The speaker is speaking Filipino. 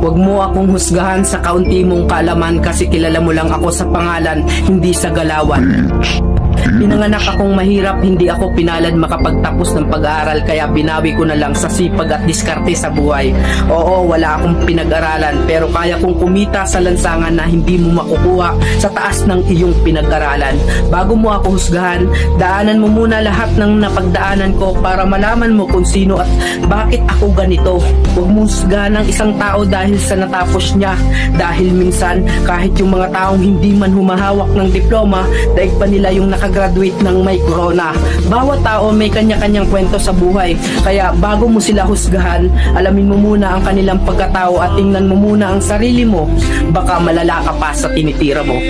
Huwag mo akong husgahan sa kaunti mong kaalaman kasi kilala mo lang ako sa pangalan, hindi sa galawan. Pinanganak akong mahirap, hindi ako pinalad makapagtapos ng pag-aaral kaya binawi ko na lang sa sipag at diskarte sa buhay. Oo, wala akong pinag-aralan pero kaya kong kumita sa lansangan na hindi mo makukuha sa taas ng iyong pinag-aralan. Bago mo ako husgahan, daanan mo muna lahat ng napagdaanan ko para malaman mo kung sino at bakit ako ganito. Huwag mo husgahan ng isang tao dahil sa natapos niya, dahil minsan kahit yung mga taong hindi man humahawak ng diploma, daig pa nila yung nakagraduate ng may corona. Bawat tao may kanya-kanyang kwento sa buhay, kaya bago mo sila husgahan, alamin mo muna ang kanilang pagkatao at tingnan mo muna ang sarili mo, baka malala ka pa sa tinitira mo.